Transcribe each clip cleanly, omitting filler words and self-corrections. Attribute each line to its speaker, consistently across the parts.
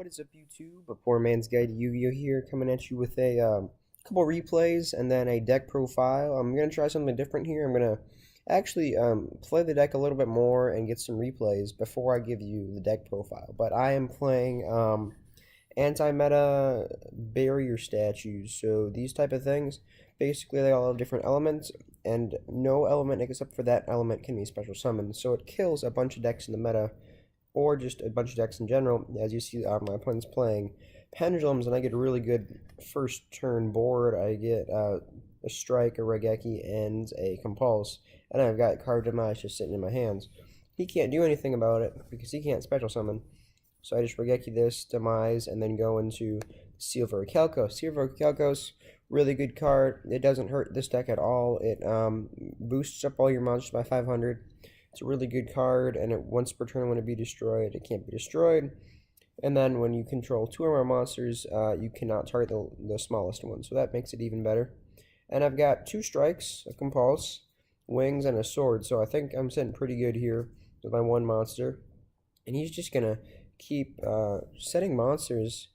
Speaker 1: What is up, YouTube? A poor man's guide to Yu-Gi-Oh here, coming at you with a couple replays and then a deck profile. I'm gonna try something different here. I'm gonna actually play the deck a little bit more and get some replays before I give you the deck profile. But I am playing anti-meta barrier statues. So these type of things, basically they all have different elements, and no element except for that element can be special summoned. So it kills a bunch of decks in the meta, or just a bunch of decks in general. As you see, my opponent's playing pendulums, and I get a really good first turn board. I get a strike, a regeki, and a compulse, and I've got Format Demise just sitting in my hands. He can't do anything about it because he can't special summon. So I just regeki this, demise, and then go into Silver Calcos. Silver Calcos, really good card. It doesn't hurt this deck at all. It boosts up all your monsters by 500. It's a really good card, and once per turn when it be destroyed, it can't be destroyed. And then when you control two or more monsters, you cannot target the smallest one, so that makes it even better. And I've got two strikes, a compulse, wings, and a sword, so I think I'm sitting pretty good here with my one monster. And he's just gonna keep setting monsters,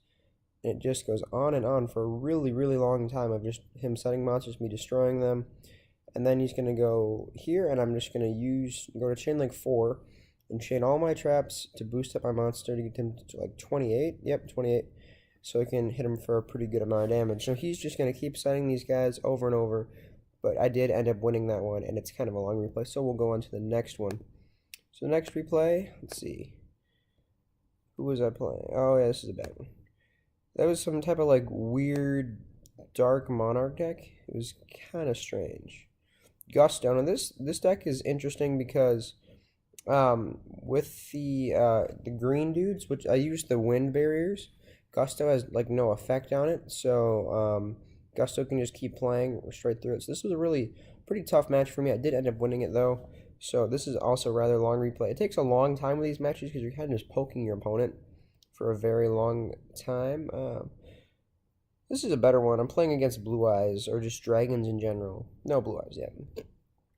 Speaker 1: and it just goes on and on for a really, really long time of just him setting monsters, me destroying them. And then he's going to go here, and I'm just going to go to chain link 4 and chain all my traps to boost up my monster to get him to like 28. Yep, 28. So I can hit him for a pretty good amount of damage. So he's just going to keep setting these guys over and over. But I did end up winning that one, and it's kind of a long replay. So we'll go on to the next one. So the next replay, let's see. Who was I playing? Oh, yeah, this is a bad one. That was some type of like weird dark monarch deck. It was kind of strange. Gusto. Now this deck is interesting because with the green dudes, which I use the wind barriers, Gusto has like no effect on it, so Gusto can just keep playing straight through it. So this was a really pretty tough match for me. I did end up winning it though, so this is also a rather long replay. It takes a long time with these matches because you're kind of just poking your opponent for a very long time. This is a better one. I'm playing against Blue Eyes, or just dragons in general. No, Blue Eyes, yeah.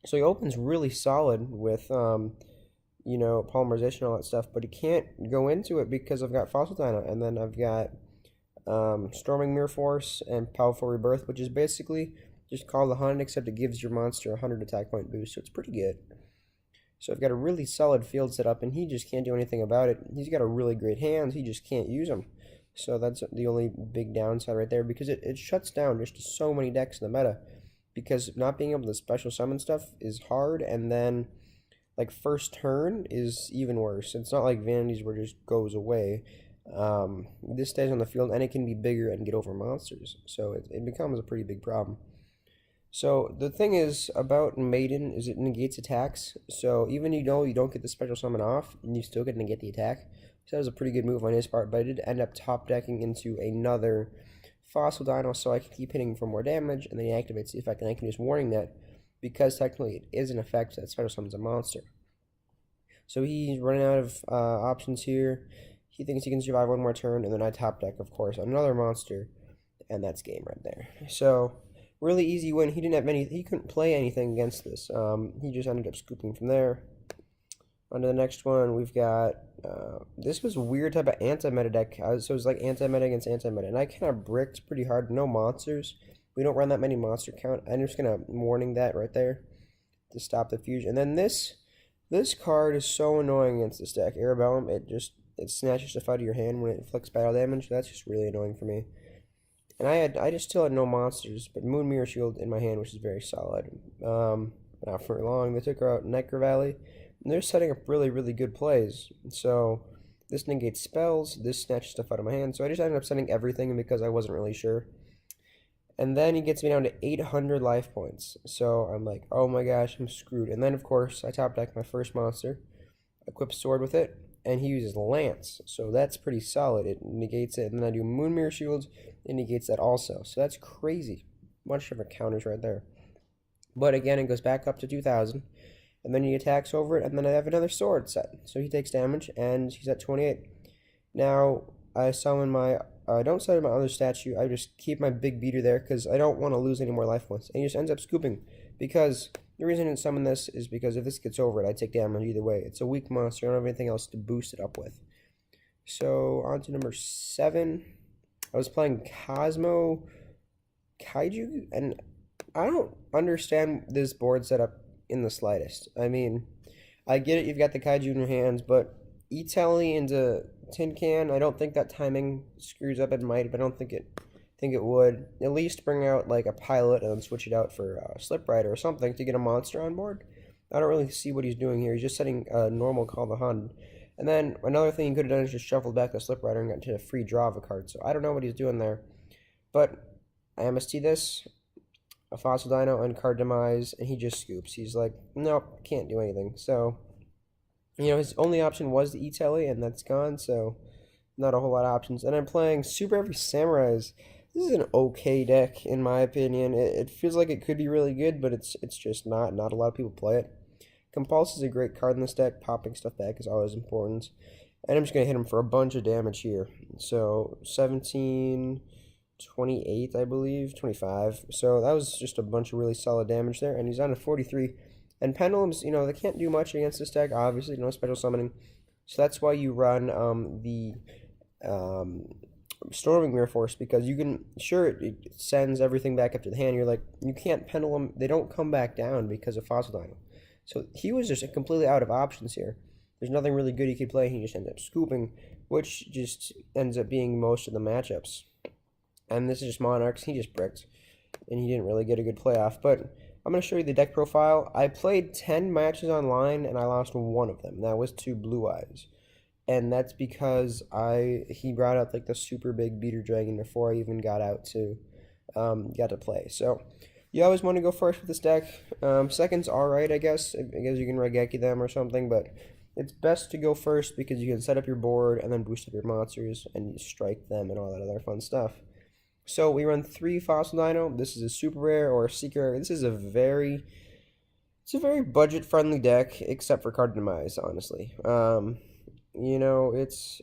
Speaker 1: So he opens really solid with, you know, polymerization and all that stuff, but he can't go into it because I've got Fossil Dino, and then I've got Storming Mirror Force and Powerful Rebirth, which is basically just called the Hunt, except it gives your monster a 100 attack point boost, so it's pretty good. So I've got a really solid field set up, and he just can't do anything about it. He's got a really great hand, he just can't use them. So that's the only big downside right there, because it shuts down just so many decks in the meta. Because not being able to special summon stuff is hard, and then like first turn is even worse. It's not like Vanities where it just goes away. This stays on the field, and it can be bigger and get over monsters. So it becomes a pretty big problem. So the thing is about Maiden is it negates attacks. So even you don't get the special summon off, you still get to negate the attack. So that was a pretty good move on his part, but I did end up top decking into another Fossil Dino so I can keep hitting for more damage, and then he activates the effect, and I can just warning that because technically it is an effect that special summons a monster. So he's running out of options here. He thinks he can survive one more turn, and then I top deck, of course, another monster, and that's game right there. So really easy win. He couldn't play anything against this. He just ended up scooping from there. On to the next one, we've got, this was a weird type of anti-meta deck, so it was like anti-meta against anti-meta, and I kind of bricked pretty hard, no monsters. We don't run that many monster count. I'm just going to warning that right there to stop the fusion. And then this card is so annoying against this deck, Arabellum. It snatches stuff out of your hand when it inflicts battle damage. That's just really annoying for me. And I just still had no monsters, but Moon Mirror Shield in my hand, which is very solid. Not for long, they took her out Necro Valley. And they're setting up really, really good plays. So this negates spells, this snatches stuff out of my hand. So I just ended up sending everything because I wasn't really sure. And then he gets me down to 800 life points. So I'm like, oh my gosh, I'm screwed. And then, of course, I top deck my first monster, equip sword with it, and he uses Lance. So that's pretty solid. It negates it. And then I do Moon Mirror Shields, it negates that also. So that's crazy. Bunch of counters right there. But again, it goes back up to 2,000. And then he attacks over it, and then I have another sword set. So he takes damage, and he's at 28. Now, I summon my, I don't summon my other statue, I just keep my big beater there, because I don't want to lose any more life points. And he just ends up scooping, because the reason I didn't summon this is because if this gets over it, I take damage either way. It's a weak monster, I don't have anything else to boost it up with. So on to number 7. I was playing Cosmo Kaiju, and I don't understand this board setup in the slightest. I mean, I get it, you've got the Kaiju in your hands, but E-Telly into Tin Can, I don't think that timing screws up. It might, but I don't think it would. At least bring out like a pilot and then switch it out for Slip Rider or something to get a monster on board. I don't really see what he's doing here. He's just setting a normal Call the Hun. And then another thing he could have done is just shuffled back the Slip Rider and got to a free draw of a card. So I don't know what he's doing there. But I MST this, a Fossil Dino, and Card Demise, and he just scoops. He's like, nope, can't do anything. So, his only option was the E-Telly, and that's gone, so not a whole lot of options. And I'm playing Super Heavy Samurais. This is an okay deck, in my opinion. It feels like it could be really good, but it's just not. Not a lot of people play it. Compulse is a great card in this deck. Popping stuff back is always important. And I'm just going to hit him for a bunch of damage here. So, 17... 28, I believe, 25. So that was just a bunch of really solid damage there, and he's on to 43. And Pendulums, they can't do much against this deck, obviously, no special summoning. So that's why you run the Storming Mirror Force, because you can, sure, it sends everything back up to the hand. You're like, you can't Pendulum, they don't come back down because of Fossil Dino. So he was just completely out of options here. There's nothing really good he could play, he just ends up scooping, which just ends up being most of the matchups. And this is just Monarchs. He just bricked, and he didn't really get a good playoff. But I'm going to show you the deck profile. I played 10 matches online, and I lost one of them. That was to Blue Eyes. And that's because he brought out like the super big beater dragon before I even got to play. So you always want to go first with this deck. Second's alright, I guess. I guess you can Raigeki them or something, but it's best to go first because you can set up your board and then boost up your monsters and strike them and all that other fun stuff. So we run 3 Fossil Dino. This is a super rare or a secret. This is a very budget-friendly deck, except for Card Demise, honestly. It's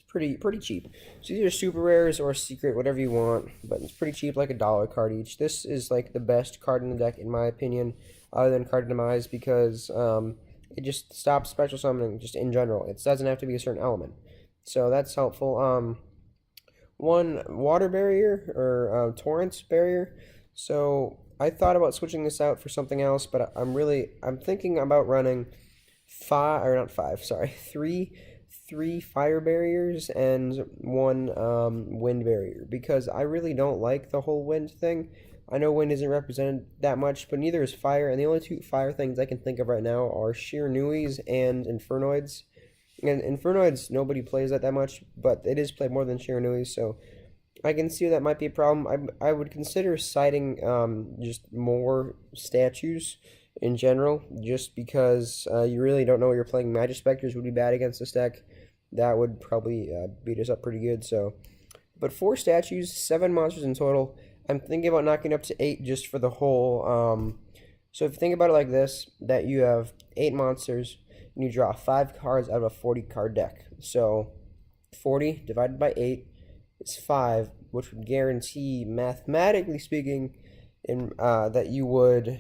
Speaker 1: pretty cheap. So these are super rares or secret, whatever you want, but it's pretty cheap, like $1 card each. This is like the best card in the deck, in my opinion, other than Card Demise, because it just stops special summoning, just in general. It doesn't have to be a certain element. So that's helpful. One water barrier or torrent barrier. So I thought about switching this out for something else, but I'm thinking about running three fire barriers and one wind barrier, because I really don't like the whole wind thing. I know wind isn't represented that much, but neither is fire, and the only 2 fire things I can think of right now are Shiranui and Infernoids. And Infernoids, nobody plays that much, but it is played more than Shiranui, so I can see that might be a problem. I would consider citing just more statues in general, just because you really don't know what you're playing. Magic Specters would be bad against this deck. That would probably beat us up pretty good. So, but 4 statues, 7 monsters in total. I'm thinking about knocking up to 8 just for the whole. So if you think about it like this, that you have 8 monsters, and you draw 5 cards out of a 40 card deck. So 40 divided by 8 is 5, which would guarantee, mathematically speaking, that you would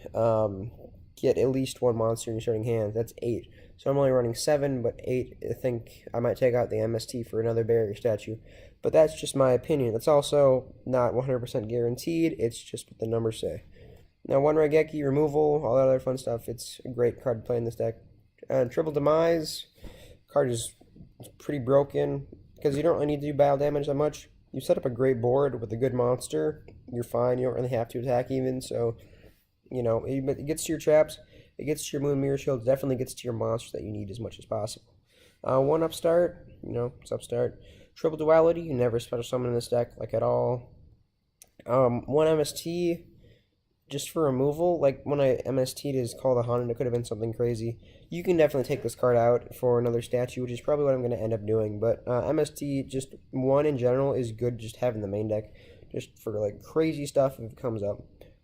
Speaker 1: get at least 1 monster in your starting hand. That's 8. So I'm only running 7, but 8, I think I might take out the MST for another barrier statue. But that's just my opinion. It's also not 100% guaranteed. It's just what the numbers say. Now, 1 Raigeki, removal, all that other fun stuff. It's a great card to play in this deck. Triple Demise, card is pretty broken because you don't really need to do battle damage that much. You set up a great board with a good monster, you're fine. You don't really have to attack even. So, it gets to your traps, it gets to your Moon Mirror Shield, it definitely gets to your monsters that you need as much as possible. 1 Upstart, it's Upstart. Triple Duality, you never special summon in this deck, like at all. 1 MST, just for removal, like when I MST'd his Call the Hun, it could have been something crazy. You can definitely take this card out for another statue, which is probably what I'm going to end up doing. But MST, just 1 in general, is good just having the main deck, just for like crazy stuff if it comes up.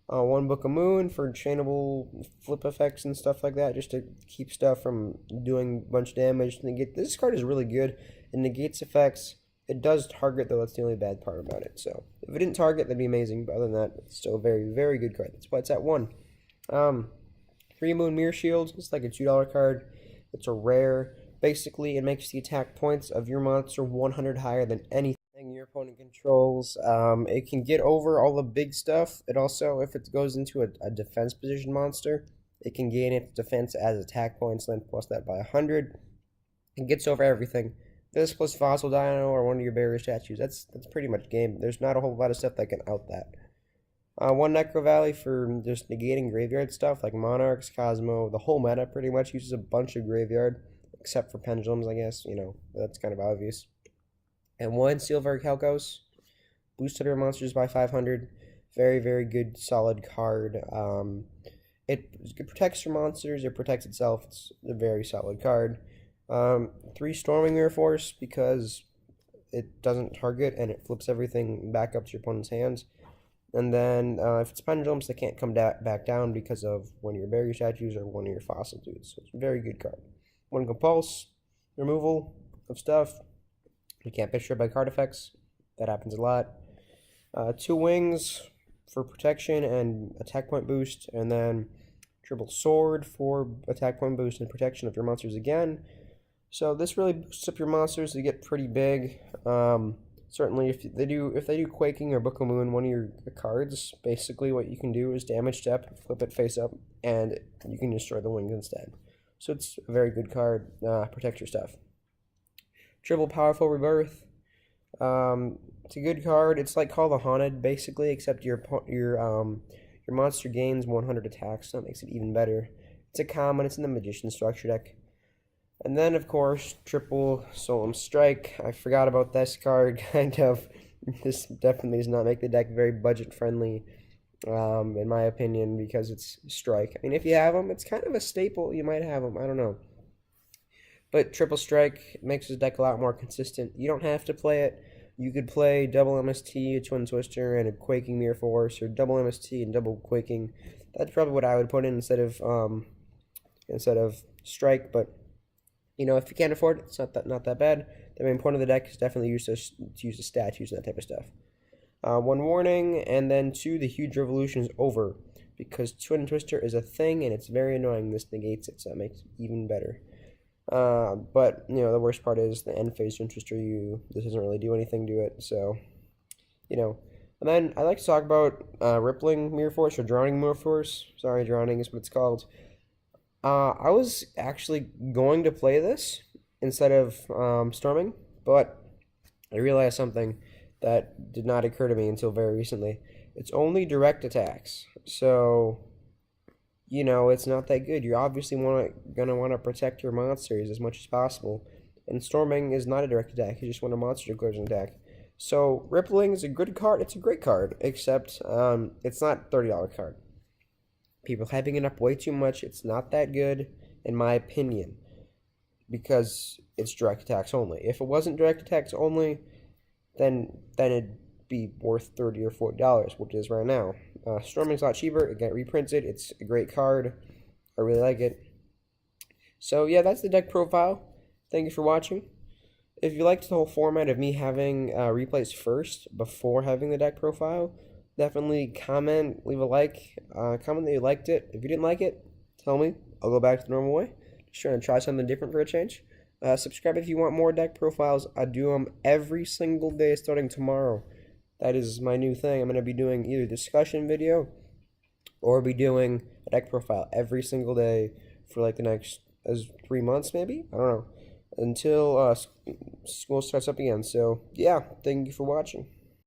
Speaker 1: 1 Book of Moon for chainable flip effects and stuff like that, just to keep stuff from doing a bunch of damage. This card is really good. It negates effects. It does target, though. That's the only bad part about it. So if it didn't target, that'd be amazing. But other than that, it's still a very, very good card. That's why it's at 1. 3 Moon Mirror Shields. It's like a $2 card. It's a rare. Basically, it makes the attack points of your monster 100 higher than anything your opponent controls. It can get over all the big stuff. It also, if it goes into a defense position monster, it can gain its defense as attack points, then plus that by 100. It gets over everything. This plus Fossil Dino or one of your barrier statues. That's pretty much game. There's not a whole lot of stuff that can out that. One Necro Valley for just negating graveyard stuff like Monarchs, Cosmo. The whole meta pretty much uses a bunch of graveyard, except for Pendulums, I guess. That's kind of obvious. And one Silver Calcos. Boosted your monsters by 500. Very, very good, solid card. It protects your monsters. It protects itself. It's a very solid card. 3 Storming Mirror Force because it doesn't target and it flips everything back up to your opponent's hands. And then if it's Pendulums, they can't come back down because of one of your barrier statues or one of your fossil dudes. So it's a very good card. 1 Compulse, removal of stuff. You can't pitch by card effects. That happens a lot. 2 Wings for protection and attack point boost. And then Triple Sword for attack point boost and protection of your monsters again. So this really boosts up your monsters to get pretty big. Certainly, if they do Quaking or Book of Moon, one of your cards, basically what you can do is damage step, flip it face up, and you can destroy the wings instead. So it's a very good card. Protect your stuff. Triple Powerful Rebirth. It's a good card. It's like Call the Haunted, basically, except your monster gains 100 attacks, so that makes it even better. It's a common. It's in the Magician structure deck. And then, of course, Triple Solemn Strike. I forgot about this card, kind of. This definitely does not make the deck very budget-friendly, in my opinion, because it's Strike. I mean, if you have them, it's kind of a staple. You might have them. I don't know. But Triple Strike makes this deck a lot more consistent. You don't have to play it. You could play double MST, a Twin Twister, and a Quaking Mirror Force, or double MST and double Quaking. That's probably what I would put in instead of Strike, but if you can't afford it, it's not that bad. The main point of the deck is definitely to use the statues and that type of stuff. 1 Warning, and then 2, the Huge Revolution is over, because Twin Twister is a thing, and it's very annoying. This negates it, so it makes it even better. But, the worst part is the end phase Twin Twister, this doesn't really do anything to it, so, And then I like to talk about Rippling Mirror Force, or Drowning Mirror Force. Sorry, Drowning is what it's called. I was actually going to play this instead of Storming, but I realized something that did not occur to me until very recently. It's only direct attacks, so it's not that good. You're obviously gonna want to protect your monsters as much as possible, and Storming is not a direct attack. You just want a monster to clear an attack. So Rippling is a good card. It's a great card, except it's not a $30 card. People hyping it up way too much. It's not that good, in my opinion, because it's direct attacks only. If it wasn't direct attacks only, then it'd be worth $30 or $40, which it is right now. Storming's a lot cheaper. It got reprinted. It's a great card. I really like it. So yeah, that's the deck profile. Thank you for watching. If you liked the whole format of me having replays first before having the deck profile, definitely comment, leave a like, comment that you liked it. If you didn't like it, tell me. I'll go back to the normal way. Just trying to try something different for a change. Subscribe if you want more deck profiles. I do them every single day starting tomorrow. That is my new thing. I'm going to be doing either a discussion video or be doing a deck profile every single day for like the next 3 months maybe? I don't know. Until school starts up again. So, yeah, thank you for watching.